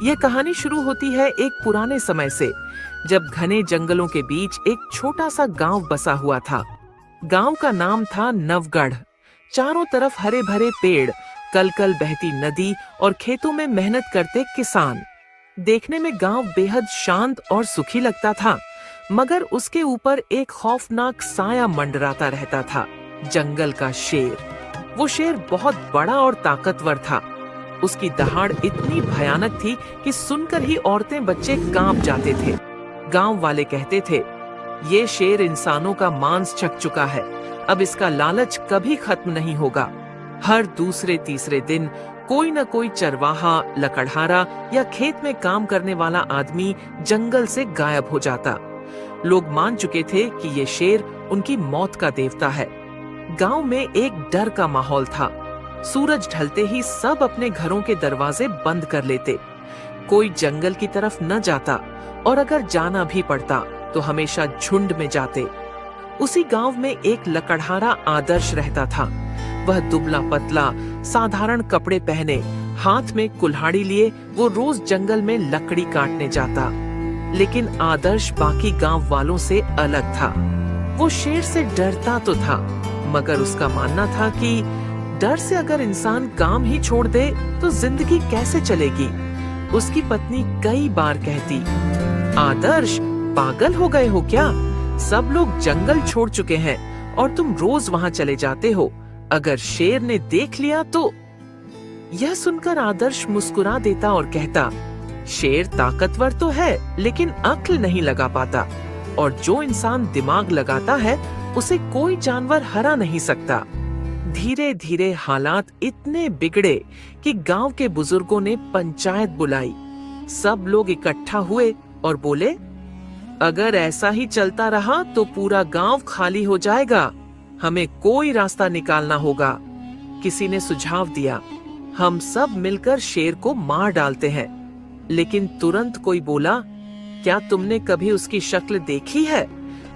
यह कहानी शुरू होती है एक पुराने समय से, जब घने जंगलों के बीच एक छोटा सा गांव बसा हुआ था। गांव का नाम था नवगढ़। चारों तरफ हरे भरे पेड़, कल कल बहती नदी और खेतों में मेहनत करते किसान। देखने में गांव बेहद शांत और सुखी लगता था, मगर उसके ऊपर एक खौफनाक साया मंडराता रहता था, जंगल का शेर। वो शेर बहुत बड़ा और ताकतवर था। उसकी दहाड़ इतनी भयानक थी कि सुनकर ही औरतें बच्चे कांप जाते थे। गांव वाले कहते थे, ये शेर इंसानों का मांस चख चुका है, अब इसका लालच कभी खत्म नहीं होगा। हर दूसरे तीसरे दिन कोई न कोई चरवाहा, लकड़हारा या खेत में काम करने वाला आदमी जंगल से गायब हो जाता। लोग मान चुके थे कि ये शेर उनकी मौत का देवता है। गांव में एक डर का माहौल था। सूरज ढलते ही सब अपने घरों के दरवाजे बंद कर लेते। कोई जंगल की तरफ न जाता, और अगर जाना भी पड़ता तो हमेशा झुंड में जाते। उसी गांव में एक लकड़हारा आदर्श रहता था। वह दुबला पतला, साधारण कपड़े पहने, हाथ में कुल्हाड़ी लिए वो रोज जंगल में लकड़ी काटने जाता। लेकिन आदर्श बाकी गांव वालों से अलग था। वो शेर से डरता तो था, मगर उसका मानना था कि डर से अगर इंसान काम ही छोड़ दे तो जिंदगी कैसे चलेगी। उसकी पत्नी कई बार कहती, आदर्श, पागल हो गए हो क्या? सब लोग जंगल छोड़ चुके हैं और तुम रोज वहां चले जाते हो। अगर शेर ने देख लिया तो। यह सुनकर आदर्श मुस्कुरा देता और कहता, शेर ताकतवर तो है, लेकिन अक्ल नहीं लगा पाता, और जो इंसान दिमाग लगाता है उसे कोई जानवर हरा नहीं सकता। धीरे धीरे हालात इतने बिगड़े कि गांव के बुजुर्गों ने पंचायत बुलाई। सब लोग इकट्ठा हुए और बोले, अगर ऐसा ही चलता रहा तो पूरा गांव खाली हो जाएगा। हमें कोई रास्ता निकालना होगा। किसी ने सुझाव दिया, हम सब मिलकर शेर को मार डालते हैं। लेकिन तुरंत कोई बोला, क्या तुमने कभी उसकी शक्ल देखी है?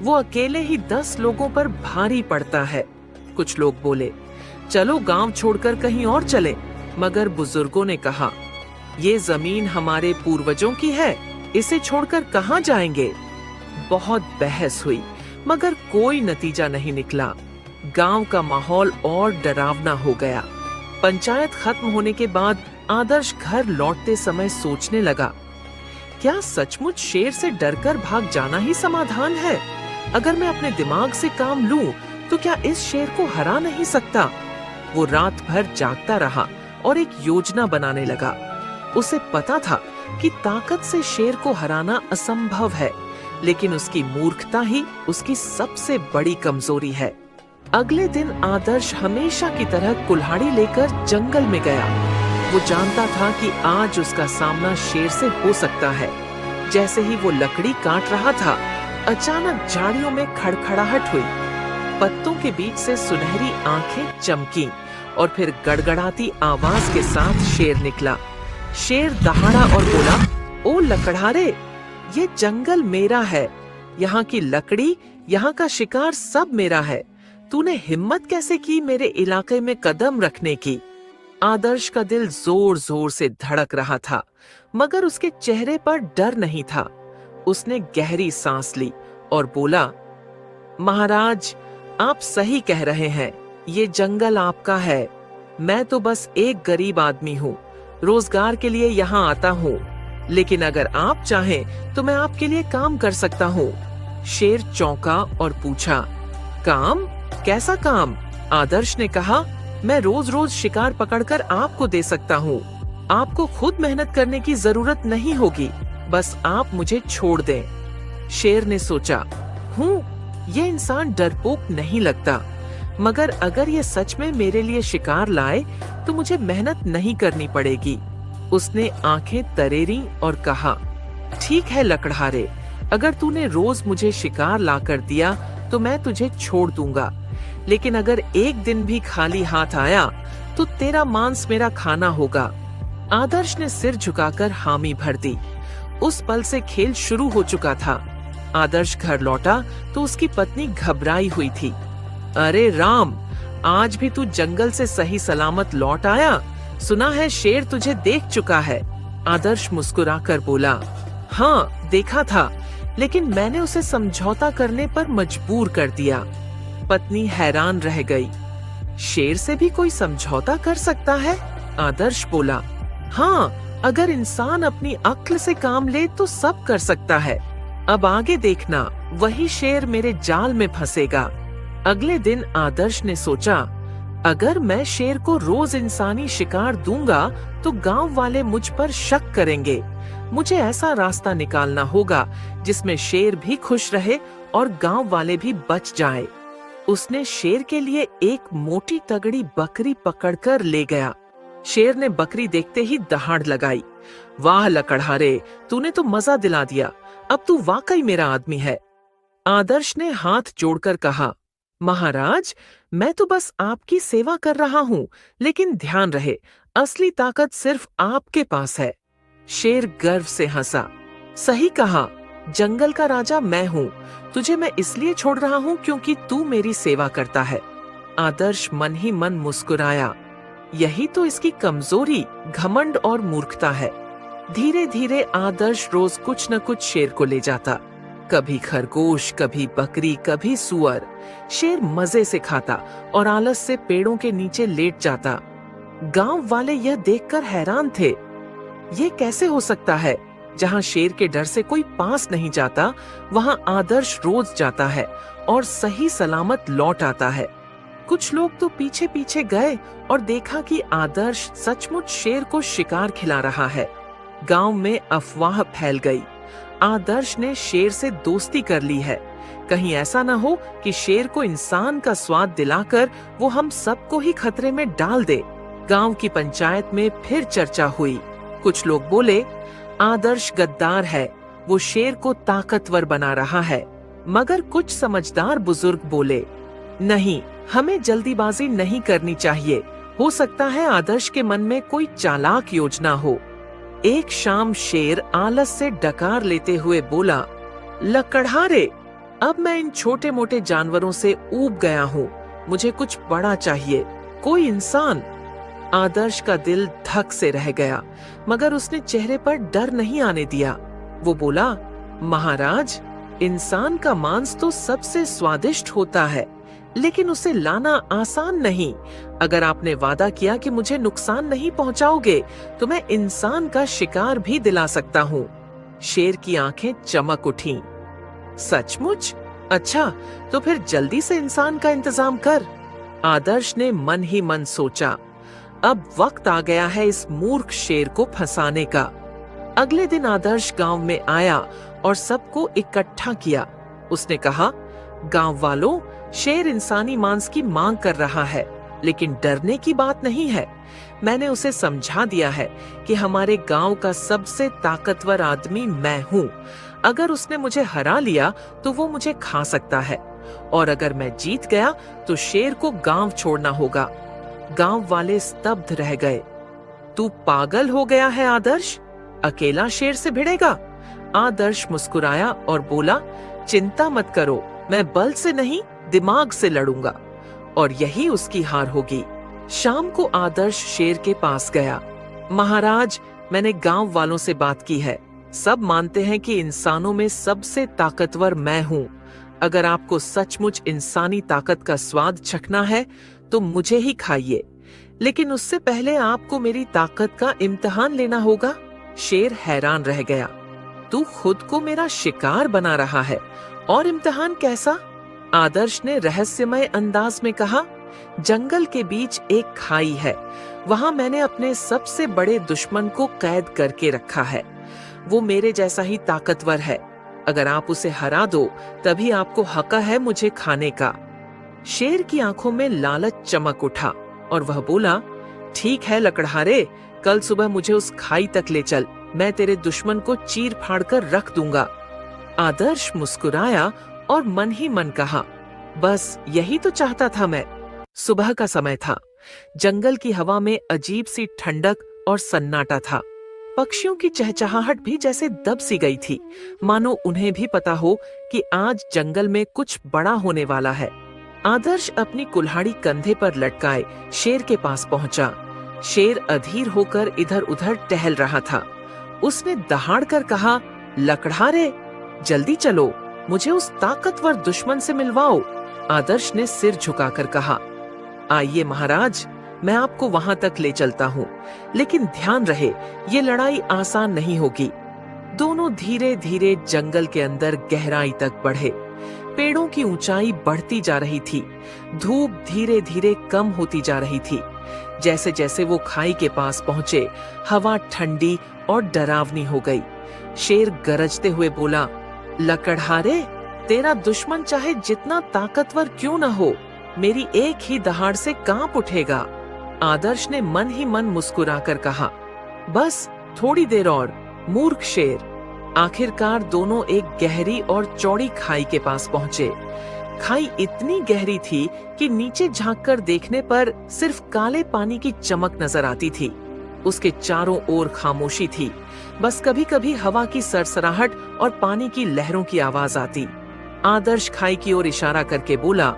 वो अकेले ही 10 लोगों पर भारी पड़ता है। कुछ लोग बोले, चलो गांव छोड़कर कहीं और चलें। मगर बुजुर्गों ने कहा, ये जमीन हमारे पूर्वजों की है, इसे छोड़कर कहां जाएंगे? बहुत बहस हुई, मगर कोई नतीजा नहीं निकला। गांव का माहौल और डरावना हो गया। पंचायत खत्म होने के बाद आदर्श घर लौटते समय सोचने लगा, क्या सचमुच शेर से डरकर भाग जाना ही समाधान है? अगर मैं अपने दिमाग से काम लूं, तो क्या इस शेर को हरा नहीं सकता? वो रात भर जागता रहा और एक योजना बनाने लगा। उसे पता था कि ताकत से शेर को हराना असंभव है, लेकिन उसकी मूर्खता ही उसकी सबसे बड़ी कमजोरी है। अगले दिन आदर्श हमेशा की तरह कुल्हाड़ी लेकर जंगल में गया। वो जानता था कि आज उसका सामना शेर से हो सकता है। जैसे ही वो लकड़ी काट रहा था, अचानक झाड़ियों में खड़खड़ाहट हुई। पत्तों के बीच से सुनहरी आंखें चमकी और फिर गड़गड़ाती आवाज के साथ शेर निकला। शेर दहाड़ा और बोला, ओ लकड़हारे, ये जंगल मेरा है। यहाँ की लकड़ी, यहाँ का शिकार सब मेरा है। तूने हिम्मत कैसे की मेरे इलाके में कदम रखने की? आदर्श का दिल जोर जोर से धड़क रहा था, मगर उसके चेहरे पर डर नहीं था। उसने गहरी सांस ली और बोला, महाराज, आप सही कह रहे हैं, ये जंगल आपका है। मैं तो बस एक गरीब आदमी हूँ, रोजगार के लिए यहाँ आता हूँ। लेकिन अगर आप चाहें तो मैं आपके लिए काम कर सकता हूँ। शेर चौंका और पूछा, काम? कैसा काम? आदर्श ने कहा, मैं रोज रोज शिकार पकड़कर आपको दे सकता हूँ। आपको खुद मेहनत करने की जरूरत नहीं होगी, बस आप मुझे छोड़ दें। शेर ने सोचा, ये इंसान डरपोक नहीं लगता, मगर अगर ये सच में मेरे लिए शिकार लाए तो मुझे मेहनत नहीं करनी पड़ेगी। उसने आंखें तरेरी और कहा, ठीक है लकड़हारे, अगर तूने रोज मुझे शिकार लाकर दिया तो मैं तुझे छोड़ दूंगा। लेकिन अगर एक दिन भी खाली हाथ आया तो तेरा मांस मेरा खाना होगा। आदर्श ने सिर झुकाकर हामी भर दी। उस पल से खेल शुरू हो चुका था। आदर्श घर लौटा तो उसकी पत्नी घबराई हुई थी। अरे राम, आज भी तू जंगल से सही सलामत लौट आया? सुना है शेर तुझे देख चुका है। आदर्श मुस्कुराकर बोला, हाँ देखा था, लेकिन मैंने उसे समझौता करने पर मजबूर कर दिया। पत्नी हैरान रह गई। शेर से भी कोई समझौता कर सकता है? आदर्श बोला, हाँ, अगर इंसान अपनी अक्ल से काम ले तो सब कर सकता है। अब आगे देखना, वही शेर मेरे जाल में फंसेगा। अगले दिन आदर्श ने सोचा, अगर मैं शेर को रोज इंसानी शिकार दूंगा तो गांव वाले मुझ पर शक करेंगे। मुझे ऐसा रास्ता निकालना होगा जिसमें शेर भी खुश रहे और गांव वाले भी बच जाएं। उसने शेर के लिए एक मोटी तगड़ी बकरी पकड़कर ले गया। शेर ने बकरी देखते ही दहाड़ लगाई। वाह लकड़हारे, तूने तो मजा दिला दिया, अब तू वाकई मेरा आदमी है। आदर्श ने हाथ जोड़कर कहा, महाराज, मैं तो बस आपकी सेवा कर रहा हूँ, लेकिन ध्यान रहे, असली ताकत सिर्फ आपके पास है। शेर गर्व से हंसा, सही कहा, जंगल का राजा मैं हूँ। तुझे मैं इसलिए छोड़ रहा हूँ क्योंकि तू मेरी सेवा करता है। आदर्श मन ही मन मुस्कुराया। यही तो इसकी कमजोरी, घमंड और मूर्खता है। धीरे धीरे आदर्श रोज कुछ न कुछ शेर को ले जाता। कभी खरगोश, कभी बकरी, कभी सुअर। शेर मजे से खाता और आलस से पेड़ों के नीचे लेट जाता। गांव वाले यह देखकर हैरान थे। ये कैसे हो सकता है? जहां शेर के डर से कोई पास नहीं जाता, वहां आदर्श रोज जाता है और सही सलामत लौट आता है। कुछ लोग तो पीछे पीछे गए और देखा कि आदर्श सचमुच शेर को शिकार खिला रहा है। गांव में अफवाह फैल गई। आदर्श ने शेर से दोस्ती कर ली है। कहीं ऐसा न हो कि शेर को इंसान का स्वाद दिलाकर वो हम सबको ही खतरे में डाल दे। गांव की पंचायत में फिर चर्चा हुई। कुछ लोग बोले, आदर्श गद्दार है, वो शेर को ताकतवर बना रहा है। मगर कुछ समझदार बुजुर्ग बोले, नहीं, हमें जल्दीबाजी नहीं करनी चाहिए। हो सकता है आदर्श के मन में कोई चालाक योजना हो। एक शाम शेर आलस से डकार लेते हुए बोला, लकड़हारे, अब मैं इन छोटे मोटे जानवरों से ऊब गया हूँ। मुझे कुछ बड़ा चाहिए, कोई इंसान। आदर्श का दिल धक से रह गया, मगर उसने चेहरे पर डर नहीं आने दिया। वो बोला, महाराज, इंसान का मांस तो सबसे स्वादिष्ट होता है, लेकिन उसे लाना आसान नहीं। अगर आपने वादा किया कि मुझे नुकसान नहीं पहुंचाओगे, तो मैं इंसान का शिकार भी दिला सकता हूँ। शेर की आंखें चमक उठीं। सचमुच? अच्छा, तो फिर जल्दी से इंसान का इंतजाम कर। आदर्श ने मन ही मन सोचा, अब वक्त आ गया है इस मूर्ख शेर को फंसाने का। अगले दिन आदर्श गांव में आया और सबको इकट्ठा किया। उसने कहा, गांव वालों, शेर इंसानी मांस की मांग कर रहा है, लेकिन डरने की बात नहीं है। मैंने उसे समझा दिया है कि हमारे गांव का सबसे ताकतवर आदमी मैं हूँ। अगर उसने मुझे हरा लिया तो वो मुझे खा सकता है, और अगर मैं जीत गया तो शेर को गांव छोड़ना होगा। गांव वाले स्तब्ध रह गए। तू पागल हो गया है आदर्श? अकेला शेर से भिड़ेगा? आदर्श मुस्कुराया और बोला, चिंता मत करो, मैं बल से नहीं, दिमाग से लड़ूंगा, और यही उसकी हार होगी। शाम को आदर्श शेर के पास गया। महाराज, मैंने गांव वालों से बात की है। सब मानते हैं कि इंसानों में सबसे ताकतवर मैं हूँ। अगर आपको सचमुच इंसानी ताकत का स्वाद चखना है तो मुझे ही खाइए, लेकिन उससे पहले आपको मेरी ताकत का इम्तिहान लेना होगा। शेर हैरान रह गया। तू खुद को मेरा शिकार बना रहा है, और इम्तिहान कैसा? आदर्श ने रहस्यमय अंदाज में कहा, जंगल के बीच एक खाई है। वहां मैंने अपने सबसे बड़े दुश्मन को कैद करके रखा है। वो मेरे जैसा ही ताकतवर है। अगर आप उसे हरा दो, तभी आपको हक है मुझे खाने का। शेर की आंखों में लालच चमक उठा और वह बोला, ठीक है लकड़हारे, कल सुबह मुझे उस खाई तक ले चल। मैं तेरे दुश्मन को चीर फाड़ कर रख दूंगा। आदर्श मुस्कुराया और मन ही मन कहा, बस यही तो चाहता था मैं। सुबह का समय था। जंगल की हवा में अजीब सी ठंडक और सन्नाटा था। पक्षियों की चहचहाहट भी जैसे दब सी गई थी, मानो उन्हें भी पता हो कि आज जंगल में कुछ बड़ा होने वाला है। आदर्श अपनी कुल्हाड़ी कंधे पर लटकाए शेर के पास पहुंचा। शेर अधीर होकर इधर उधर टहल रहा था। उसने दहाड़ कर कहा, लकड़हारे, जल्दी चलो, मुझे उस ताकतवर दुश्मन से मिलवाओ। आदर्श ने सिर झुकाकर कहा, आइए महाराज, मैं आपको वहां तक ले चलता हूँ, लेकिन ध्यान रहे ये लड़ाई आसान नहीं होगी। दोनों धीरे धीरे जंगल के अंदर गहराई तक बढ़े। पेड़ों की ऊंचाई बढ़ती जा रही थी, धूप धीरे धीरे कम होती जा रही थी। जैसे जैसे वो खाई के पास पहुंचे, हवा ठंडी और डरावनी हो गई। शेर गरजते हुए बोला, लकड़हारे, तेरा दुश्मन चाहे जितना ताकतवर क्यों न हो, मेरी एक ही दहाड़ से कांप उठेगा। आदर्श ने मन ही मन मुस्कुराकर कहा, बस थोड़ी देर और, मूर्ख शेर। आखिरकार दोनों एक गहरी और चौड़ी खाई के पास पहुंचे। खाई इतनी गहरी थी कि नीचे झांककर देखने पर सिर्फ काले पानी की चमक नजर आती थी। उसके चारों ओर खामोशी थी, बस कभी कभी हवा की सरसराहट और पानी की लहरों की आवाज आती। आदर्श खाई की ओर इशारा करके बोला,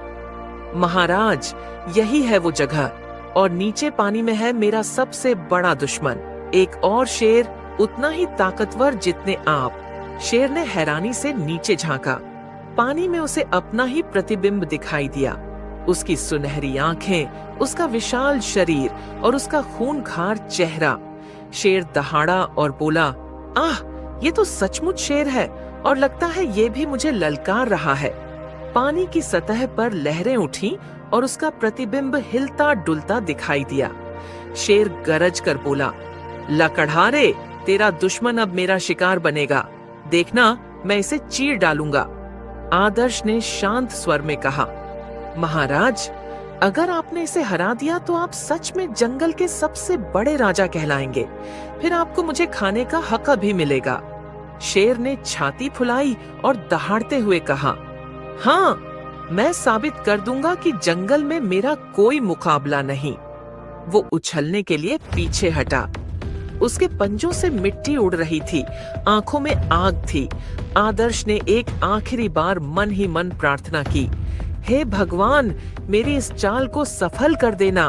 महाराज, यही है वो जगह, और नीचे पानी में है मेरा सबसे बड़ा दुश्मन, एक और शेर, उतना ही ताकतवर जितने आप। शेर ने हैरानी से नीचे झांका। पानी में उसे अपना ही प्रतिबिंब दिखाई दिया। उसकी सुनहरी आंखें, उसका विशाल शरीर और उसका खूंखार चेहरा। शेर दहाड़ा और बोला, आह, ये तो सचमुच शेर है, और लगता है ये भी मुझे ललकार रहा है। पानी की सतह पर लहरें उठी और उसका प्रतिबिंब हिलता डुलता दिखाई दिया। शेर गरज कर बोला, लकड़हारे, तेरा दुश्मन अब मेरा शिकार बनेगा, देखना मैं इसे चीर डालूंगा। आदर्श ने शांत स्वर में कहा, महाराज, अगर आपने इसे हरा दिया तो आप सच में जंगल के सबसे बड़े राजा कहलाएंगे, फिर आपको मुझे खाने का हक भी मिलेगा। शेर ने छाती फुलाई और दहाड़ते हुए कहा, हाँ, मैं साबित कर दूंगा कि जंगल में मेरा कोई मुकाबला नहीं। वो उछलने के लिए पीछे हटा। उसके पंजों से मिट्टी उड़ रही थी, आंखों में आग थी। आदर्श ने एक आखिरी बार मन ही मन प्रार्थना की, हे भगवान, मेरी इस चाल को सफल कर देना।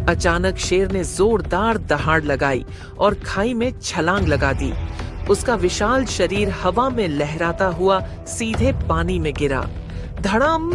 अचानक शेर ने जोरदार दहाड़ लगाई और खाई में छलांग लगा दी। उसका विशाल शरीर हवा में लहराता हुआ सीधे पानी में गिरा। धड़ाम!